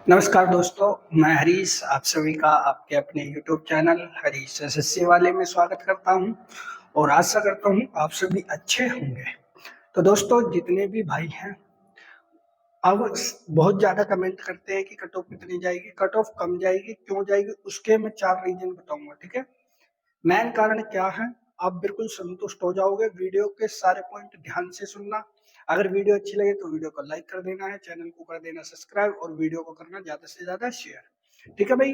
नमस्कार दोस्तों, मैं हरीश आप सभी का आपके अपने यूट्यूब चैनल हरीश एसएससी वाले में स्वागत करता हूं और आशा करता हूं आप सभी अच्छे होंगे। तो दोस्तों, जितने भी भाई हैं अब बहुत ज़्यादा कमेंट करते हैं कि कट ऑफ कितनी जाएगी, कट ऑफ कम जाएगी, क्यों जाएगी, उसके मैं 4 रीज़न बताऊंगा। ठीक है, मेन कारण क्या है, आप बिल्कुल संतुष्ट हो जाओगे। वीडियो के सारे पॉइंट ध्यान से सुनना। अगर वीडियो अच्छी लगे तो वीडियो को लाइक कर देना है, चैनल को कर देना सब्सक्राइब और वीडियो को करना ज्यादा से ज्यादा शेयर। ठीक है भाई,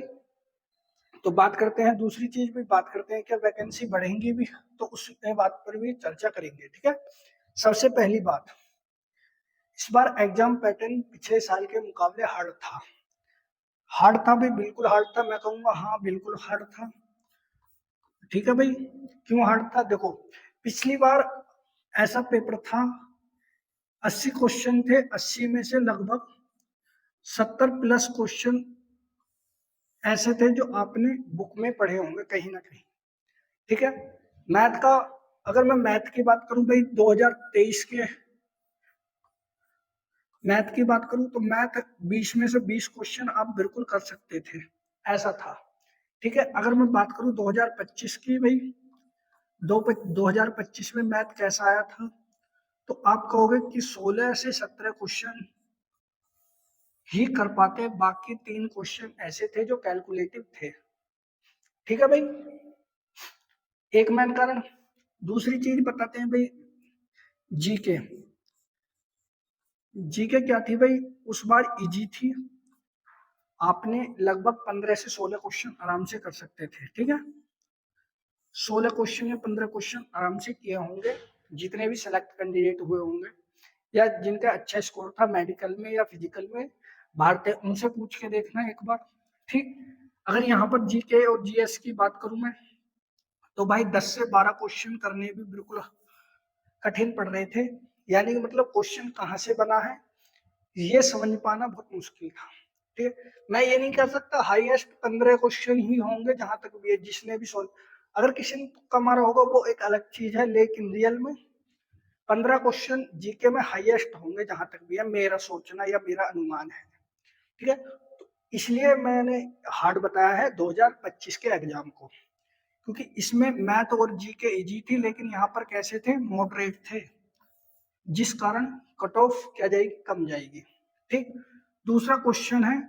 तो बात करते हैं दूसरी चीज भी, बात करते हैं क्या वैकेंसी बढ़ेंगी भी, तो उस बात पर भी चर्चा करेंगे। ठीक है, सबसे पहली बात, इस बार एग्जाम पैटर्न पिछले साल के मुकाबले हार्ड था। हार्ड था भाई, बिल्कुल हार्ड था, मैं कहूंगा हाँ बिल्कुल हार्ड था। ठीक है भाई, क्यों हार्ड था, देखो पिछली बार ऐसा पेपर था, 80 क्वेश्चन थे, 80 में से लगभग 70 प्लस क्वेश्चन ऐसे थे जो आपने बुक में पढ़े होंगे कहीं ना कहीं। ठीक है, मैथ का, अगर मैं मैथ की बात करूं भाई, 2023 के मैथ की बात करूं तो मैथ 20 में से 20 क्वेश्चन आप बिल्कुल कर सकते थे, ऐसा था। ठीक है, अगर मैं बात करूं 2025 की भाई, 2025 में मैथ कैसा आया था, तो आप कहोगे कि 16 से 17 क्वेश्चन ही कर पाते, बाकी 3 क्वेश्चन ऐसे थे जो कैलकुलेटिव थे। ठीक है भाई, एक मेन कारण। दूसरी चीज बताते हैं भाई, जीके। जीके क्या थी भाई, उस बार इजी थी, आपने लगभग 15 से 16 क्वेश्चन आराम से कर सकते थे। ठीक है, 16 क्वेश्चन या 15 क्वेश्चन आराम से किए होंगे जितने भी सिलेक्ट कैंडिडेट हुए होंगे, या जिनका अच्छा स्कोर था मेडिकल में या फिजिकल में बाहर थे, उनसे पूछ के देखना एक बार। ठीक, अगर यहाँ पर जीके और जीएस की बात करूं मैं, तो भाई 10 से 12 क्वेश्चन करने भी बिल्कुल कठिन पड़ रहे थे। यानी मतलब क्वेश्चन कहाँ से बना है ये समझ पाना बहुत मुश्किल था। ठीक है, मैं ये नहीं कह सकता हाईएस्ट 15 क्वेश्चन ही होंगे जहां तक भी है, जिसने भी सोल्व, अगर किसी ने तुक्का मारा होगा वो एक अलग चीज है, लेकिन रियल में 15 क्वेश्चन जीके में हाईएस्ट होंगे जहां तक भी है, मेरा सोचना या मेरा अनुमान है। ठीक है, तो इसलिए मैंने हार्ड बताया है 2025 के एग्जाम को, क्योंकि इसमें मैथ और जीके इजी थी, लेकिन यहाँ पर कैसे थे, मॉडरेट थे, जिस कारण कट ऑफ क्या जाएगी, कम जाएगी। ठीक, दूसरा क्वेश्चन है,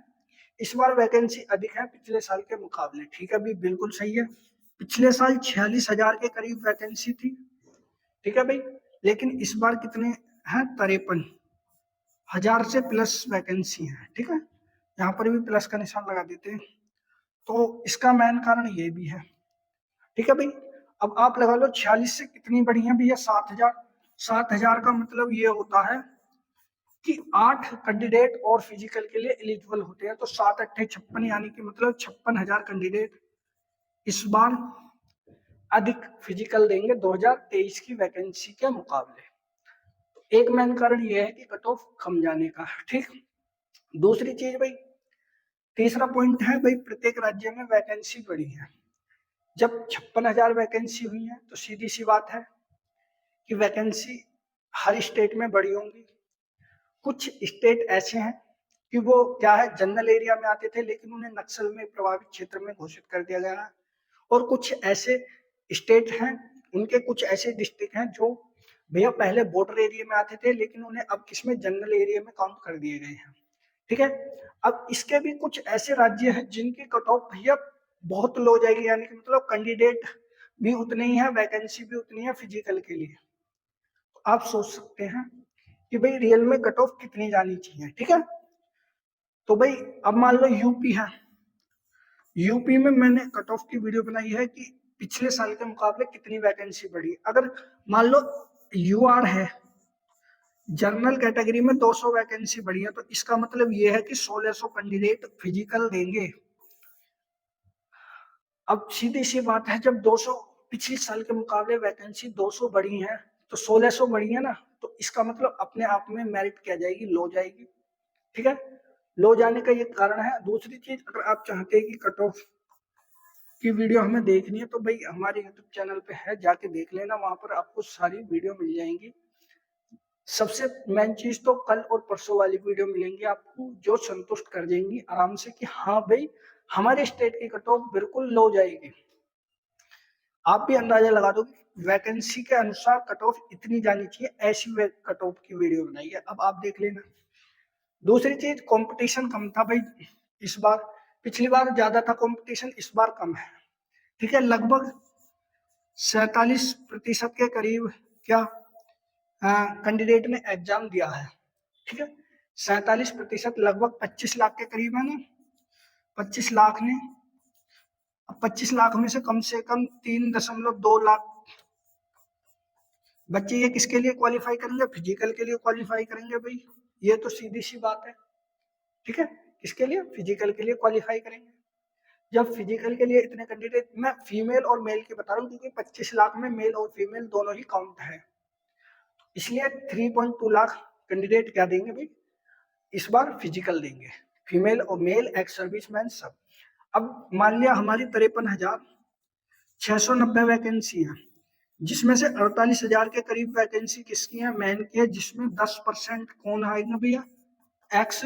इस बार वैकेंसी अधिक है पिछले साल के मुकाबले। ठीक है भी, बिल्कुल सही है, पिछले साल 46,000 के करीब वैकेंसी थी। ठीक है भाई, लेकिन इस बार कितने हैं, 53,000 से प्लस वैकेंसी है। ठीक है, यहाँ पर भी प्लस का निशान लगा देते हैं, तो इसका मेन कारण ये भी है। ठीक है भाई, अब आप लगा लो 46 से कितनी बढ़ी है भैया, 7,000। 7,000 का मतलब ये होता है कि 8 कैंडिडेट और फिजिकल के लिए एलिजिबल होते हैं, तो 7 अट्ठे 56, यानी कि मतलब 56,000 कैंडिडेट इस बार अधिक फिजिकल देंगे 2023 की वैकेंसी के मुकाबले। एक मेन कारण यह है कि कट ऑफ कम जाने का। ठीक, दूसरी चीज भाई, तीसरा पॉइंट है भाई, प्रत्येक राज्य में वैकेंसी बढ़ी है। जब 56,000 वैकेंसी हुई है तो सीधी सी बात है कि वैकेंसी हर स्टेट में बढ़ी होंगी। कुछ स्टेट ऐसे हैं कि वो क्या है, जनरल एरिया में आते थे लेकिन उन्हें नक्सल में प्रभावित क्षेत्र में घोषित कर दिया गया है, और कुछ ऐसे स्टेट हैं, उनके कुछ ऐसे डिस्ट्रिक्ट हैं जो भैया पहले बॉर्डर एरिया में आते थे लेकिन उन्हें अब किसमें, जनरल एरिया में काउंट कर दिए गए हैं। ठीक है, अब इसके भी कुछ ऐसे राज्य हैं जिनकी कट ऑफ भैया बहुत लो जाएगी, यानी कि मतलब कैंडिडेट भी उतने ही है, वैकेंसी भी उतनी है फिजिकल के लिए। तो आप सोच सकते हैं कि भाई रियल में कट ऑफ कितनी जानी चाहिए। ठीक है, तो भाई अब मान लो यूपी है, यूपी में मैंने कट ऑफ की वीडियो बनाई है कि पिछले साल के मुकाबले कितनी वैकेंसी बढ़ी। अगर मान लो यूआर है, जनरल कैटेगरी में 200 वैकेंसी बढ़ी है, तो इसका मतलब ये है कि 1600 कैंडिडेट फिजिकल देंगे। अब सीधी सी बात है, जब 200 पिछले साल के मुकाबले वैकेंसी 200 बढ़ी है तो 1600 बढ़ी है ना, तो इसका मतलब अपने आप में मेरिट क्या जाएगी, लो जाएगी। ठीक है, लो जाने का ये कारण है। दूसरी चीज, अगर आप चाहते हैं कि कट ऑफ की वीडियो हमें देखनी है तो भाई हमारे यूट्यूब चैनल पे है, जाके देख लेना, वहां पर आपको सारी वीडियो मिल जाएंगी। सबसे मेन चीज तो कल और परसों वाली वीडियो मिलेंगी आपको जो संतुष्ट कर देंगी आराम से कि हाँ भाई हमारे स्टेट की कट ऑफ बिल्कुल लो जाएगी। आप भी अंदाजा लगा दो वैकेंसी के अनुसार कट ऑफ इतनी जानी चाहिए, ऐसी कट ऑफ की वीडियो बनाई है। अब आप देख लेना। दूसरी चीज कंपटीशन कम था भाई इस बार, पिछली बार ज्यादा था कंपटीशन, इस बार कम है। ठीक है, लगभग 47% के करीब क्या कैंडिडेट ने एग्जाम दिया है। ठीक है, 47% लगभग 25 लाख के करीब है ना, 25 लाख ने। अब 25 लाख में से कम 3.2 लाख बच्चे ये किसके लिए क्वालिफाई करेंगे? फिजिकल के लिए क्वालिफाई करेंगे भाई, ये तो सीधी सी बात है। ठीक है, किसके लिए? फिजिकल के लिए क्वालिफाई करेंगे। जब फिजिकल के लिए इतने कैंडिडेट, मैं फीमेल और मेल की बता रहा हूँ क्योंकि 25 लाख में मेल और फीमेल दोनों ही काउंट है, इसलिए 3.2 लाख कैंडिडेट क्या देंगे भाई इस बार? फिजिकल देंगे, फीमेल और मेल, एक्स सर्विसमैन सब। अब मान लिया हमारी 53,690 वैकेंसी है, जिसमें से 48,000 के करीब वैकेंसी किसकी है? मैन की है, जिसमें 10% कौन आएगा भैया? Ex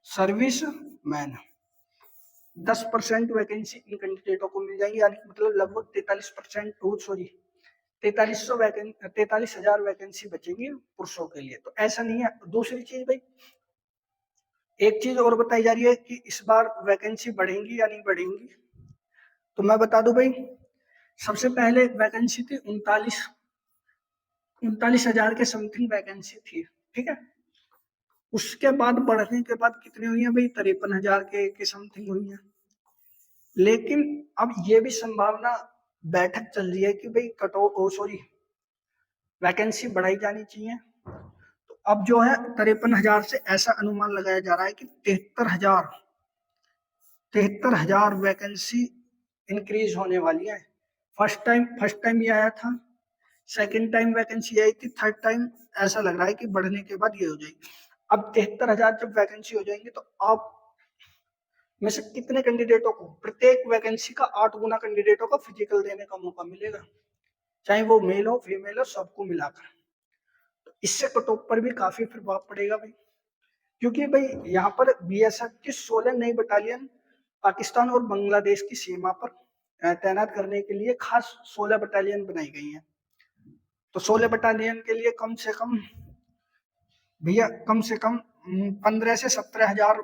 service man. 10% वैकेंसी इन कैंडिडेटों को मिल जाएंगी, यानी मतलब लगभग 43%, सॉरी 43,000 वैकेंसी बचेंगी पुरुषों के लिए। तो ऐसा नहीं है। दूसरी चीज भाई, एक चीज और बताई जा रही है कि इस बार वैकेंसी बढ़ेंगी या नहीं बढ़ेंगी, तो मैं बता दूं भाई, सबसे पहले वैकेंसी थी 39,000 के समथिंग वैकेंसी थी। ठीक है, उसके बाद बढ़ने के बाद कितनी हुई है भाई? 53,000 के समथिंग हुई है। लेकिन अब ये भी संभावना बैठक चल रही है कि भाई वैकेंसी बढ़ाई जानी चाहिए। तो अब जो है 53,000 से ऐसा अनुमान लगाया जा रहा है कि 73,000 वैकेंसी इंक्रीज होने वाली है। फर्स्ट टाइम ये आया था, सेकेंड टाइम वैकेंसी आई थी, थर्ड टाइम ऐसा लग रहा है कि बढ़ने के बाद ये हो जाएगी। अब 73,000 जब वैकेंसी हो जाएंगी तो आप में से कितने कैंडिडेटों को, प्रत्येक वैकेंसी का 8 गुना कैंडिडेटों को फिजिकल देने का मौका मिलेगा, चाहे वो मेल हो फीमेल हो, सबको मिलाकर। तो इससे कट ऑफ पर भी काफी प्रभाव पड़ेगा भाई, क्योंकि भाई यहाँ पर बीएसएफ की 16 नई बटालियन पाकिस्तान और बांग्लादेश की सीमा पर तैनात करने के लिए खास 16 बटालियन बनाई गई हैं। तो 16 बटालियन के लिए कम से कम भैया 15 से 17,000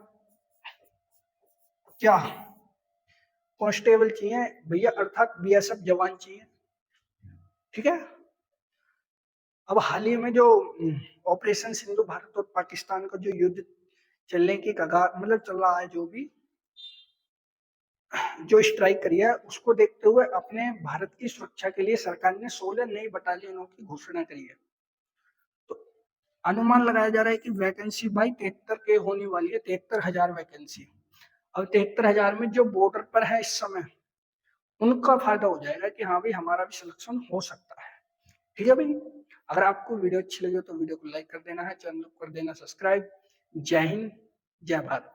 क्या कांस्टेबल चाहिए भैया, अर्थात बीएसएफ जवान चाहिए। ठीक है, अब हाल ही में जो ऑपरेशन सिंधु भारत और पाकिस्तान का जो युद्ध चलने की कगार मतलब चल रहा है, जो स्ट्राइक करी है, उसको देखते हुए अपने भारत की सुरक्षा के लिए सरकार ने 16 नई बटालियनों की घोषणा करी है। तो अनुमान लगाया जा रहा है कि वैकेंसी भाई 73 के होने वाली है, 73,000 वैकेंसी। और 73,000 में जो बॉर्डर पर है इस समय, उनका फायदा हो जाएगा कि हाँ भाई हमारा भी सिलेक्शन हो सकता है। ठीक है भाई, अगर आपको वीडियो अच्छी लगे तो वीडियो को लाइक कर देना है, चैनल को कर देना सब्सक्राइब। जय हिंद, जय भारत।